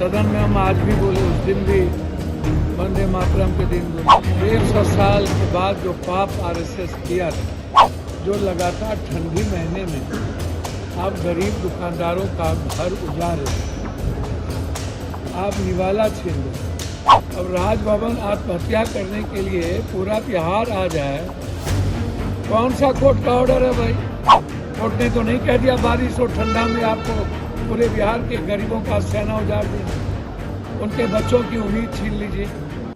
सदन में हम आज भी बोले, उस दिन भी वंदे मातरम के दिन बोले। 100 साल के बाद जो पाप आरएसएस किया था, जो लगातार ठंडी महीने में आप गरीब दुकानदारों का घर उजाड़ रहे, आप निवाला छीन रहे। अब राजभवन आत्महत्या करने के लिए पूरा बिहार आ जाए, कौन सा कोर्ट का ऑर्डर है भाई? कोर्ट ने तो नहीं कह दिया बारिश और ठंडा में आपको पूरे बिहार के गरीबों का सेना उजाड़ दीजिए, उनके बच्चों की उम्मीद छीन लीजिए।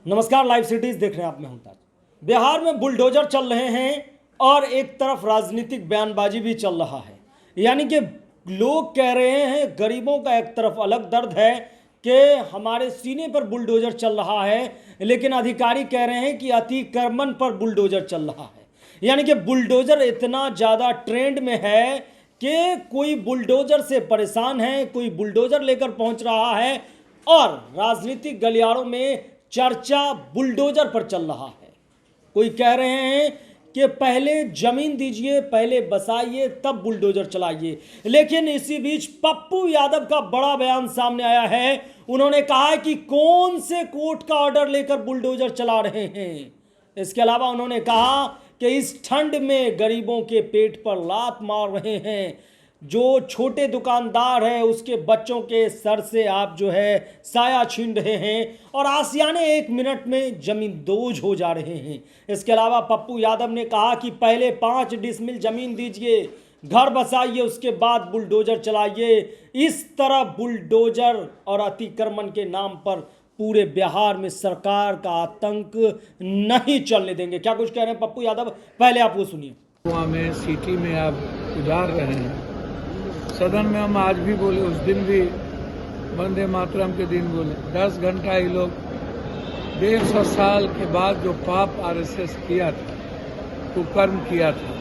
नमस्कार, लाइव सिटीज देख रहे हैं आप। मैं हूं ताज। बिहार में बुलडोजर चल रहे हैं और एक तरफ राजनीतिक बयानबाजी भी चल रहा है। यानी कि लोग कह रहे हैं, गरीबों का एक तरफ अलग दर्द है कि हमारे सीने पर बुलडोजर चल रहा है, लेकिन अधिकारी कह रहे हैं कि अतिक्रमण पर बुलडोजर चल रहा है। यानी कि बुलडोजर इतना ज़्यादा ट्रेंड में है कि कोई बुलडोजर से परेशान है, कोई बुलडोजर लेकर पहुंच रहा है और राजनीतिक गलियारों में चर्चा बुलडोजर पर चल रहा है। कोई कह रहे हैं कि पहले जमीन दीजिए, पहले बसाइए, तब बुलडोजर चलाइए। लेकिन इसी बीच पप्पू यादव का बड़ा बयान सामने आया है। उन्होंने कहा है कि कौन से कोर्ट का ऑर्डर लेकर बुलडोजर चला रहे हैं। इसके अलावा उन्होंने कहा कि इस ठंड में गरीबों के पेट पर लात मार रहे हैं। जो छोटे दुकानदार है उसके बच्चों के सर से आप जो है साया छीन रहे हैं और आसियाने 1 मिनट में जमींदोज हो जा रहे हैं। इसके अलावा पप्पू यादव ने कहा कि पहले 5 डिसमिल जमीन दीजिए, घर बसाइए, उसके बाद बुलडोजर चलाइए। इस तरह बुलडोजर और अतिक्रमण के नाम पर पूरे बिहार में सरकार का आतंक नहीं चलने देंगे। क्या कुछ कह रहे हैं पप्पू यादव, पहले आप वो सुनिए। कुआं में, सिटी में आप उजाड़ रहे हैं। सदन में हम आज भी बोले, उस दिन भी वंदे मातरम के दिन बोले। 10 घंटा ये लोग 150 साल के बाद जो पाप आरएसएस किया था, कुकर्म किया था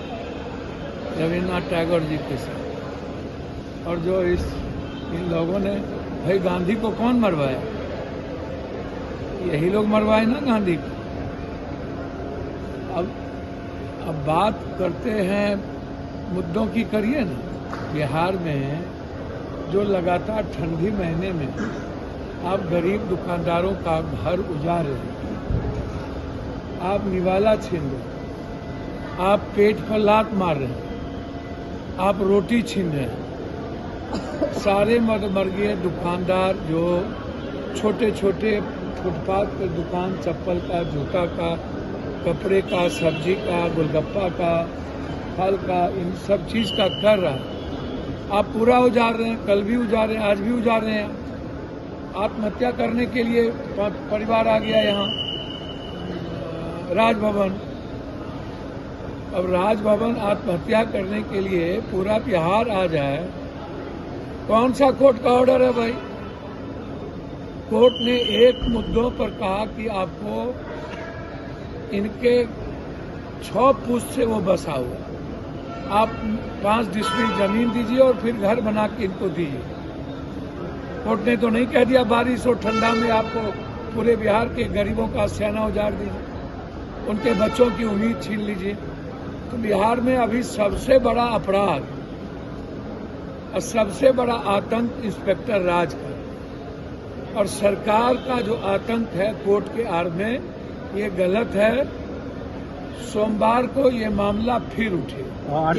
रविन्द्रनाथ टैगोर जी के साथ, और जो इन लोगों ने, भाई गांधी को कौन मरवाया? यही लोग मरवाए ना गांधी को। अब बात करते हैं, मुद्दों की करिए ना। बिहार में जो लगातार ठंडी महीने में आप गरीब दुकानदारों का घर उजाड़ रहे, आप निवाला छीन रहे, आप पेट पर लात मार रहे, आप रोटी छीन रहे। सारे मर्गिए दुकानदार जो छोटे छोटे फुटपाथ पर दुकान, चप्पल का, जूता का, कपड़े का, सब्जी का, गोलगप्पा का, फल का, इन सब चीज़ का कर रहा है, आप पूरा उजाड़ रहे हैं। कल भी उजाड़ रहे हैं, आज भी उजाड़ रहे हैं। आत्महत्या करने के लिए परिवार आ गया यहाँ राजभवन। अब राजभवन आत्महत्या करने के लिए पूरा बिहार आ जाए, कौन सा कोर्ट का ऑर्डर है भाई? कोर्ट ने एक मुद्दों पर कहा कि आपको इनके 6 पुश्त से वो बसा हुआ, आप 5 डिसमिल जमीन दीजिए और फिर घर बना के इनको दीजिए। कोर्ट ने तो नहीं कह दिया बारिश और ठंडा में आपको पूरे बिहार के गरीबों का सेना उजाड़ दीजिए, उनके बच्चों की उम्मीद छीन लीजिए। तो बिहार में अभी सबसे बड़ा अपराध और सबसे बड़ा आतंक इंस्पेक्टर राज का, और सरकार का जो आतंक है कोर्ट के आड़ में, ये गलत है। सोमवार को ये मामला फिर उठे।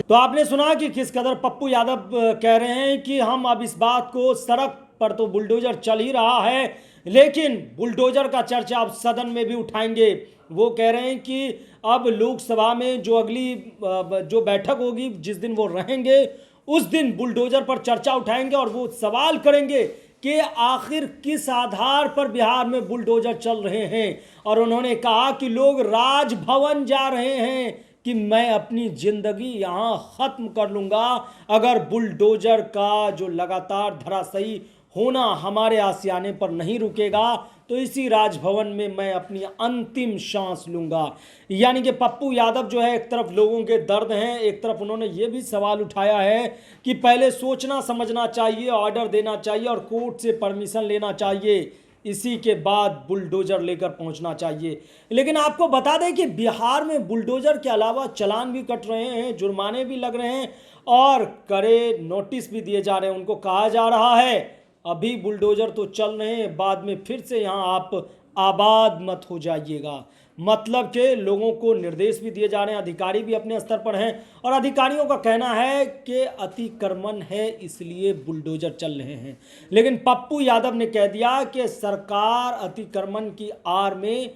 तो आपने सुना कि किस कदर पप्पू यादव कह रहे हैं कि हम अब इस बात को, सड़क पर तो बुलडोजर चल ही रहा है, लेकिन बुलडोजर का चर्चा अब सदन में भी उठाएंगे। वो कह रहे हैं कि अब लोकसभा में जो अगली जो बैठक होगी, जिस दिन वो रहेंगे, उस दिन बुलडोजर पर चर्चा उठाएंगे और वो सवाल करेंगे कि आखिर किस आधार पर बिहार में बुलडोजर चल रहे हैं। और उन्होंने कहा कि लोग राजभवन जा रहे हैं कि मैं अपनी जिंदगी यहाँ ख़त्म कर लूँगा अगर बुलडोजर का जो लगातार धराशायी होना हमारे आसियाने पर नहीं रुकेगा, तो इसी राजभवन में मैं अपनी अंतिम सांस लूँगा। यानी कि पप्पू यादव जो है, एक तरफ लोगों के दर्द हैं, एक तरफ उन्होंने ये भी सवाल उठाया है कि पहले सोचना समझना चाहिए, ऑर्डर देना चाहिए और कोर्ट से परमिशन लेना चाहिए, इसी के बाद बुलडोजर लेकर पहुंचना चाहिए। लेकिन आपको बता दें कि बिहार में बुलडोजर के अलावा चालान भी कट रहे हैं, जुर्माने भी लग रहे हैं और कड़े नोटिस भी दिए जा रहे हैं। उनको कहा जा रहा है अभी बुलडोजर तो चल रहे हैं, बाद में फिर से यहाँ आप आबाद मत हो जाइएगा। मतलब कि लोगों को निर्देश भी दिए जा रहे हैं, अधिकारी भी अपने स्तर पर हैं और अधिकारियों का कहना है कि अतिक्रमण है इसलिए बुलडोजर चल रहे हैं। लेकिन पप्पू यादव ने कह दिया कि सरकार अतिक्रमण की आड़ में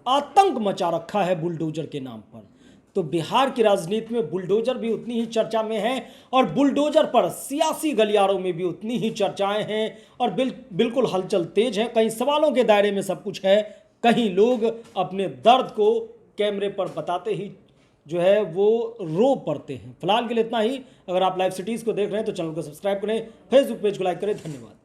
आतंक मचा रखा है बुलडोजर के नाम पर। तो बिहार की राजनीति में बुलडोजर भी उतनी ही चर्चा में है और बुलडोजर पर सियासी गलियारों में भी उतनी ही चर्चाएं हैं और बिल्कुल हलचल तेज है। कई सवालों के दायरे में सब कुछ है, कहीं लोग अपने दर्द को कैमरे पर बताते ही जो है वो रो पड़ते हैं। फिलहाल के लिए इतना ही। अगर आप लाइव सिटीज़ को देख रहे हैं तो चैनल को सब्सक्राइब करें, फेसबुक पेज को लाइक करें। धन्यवाद।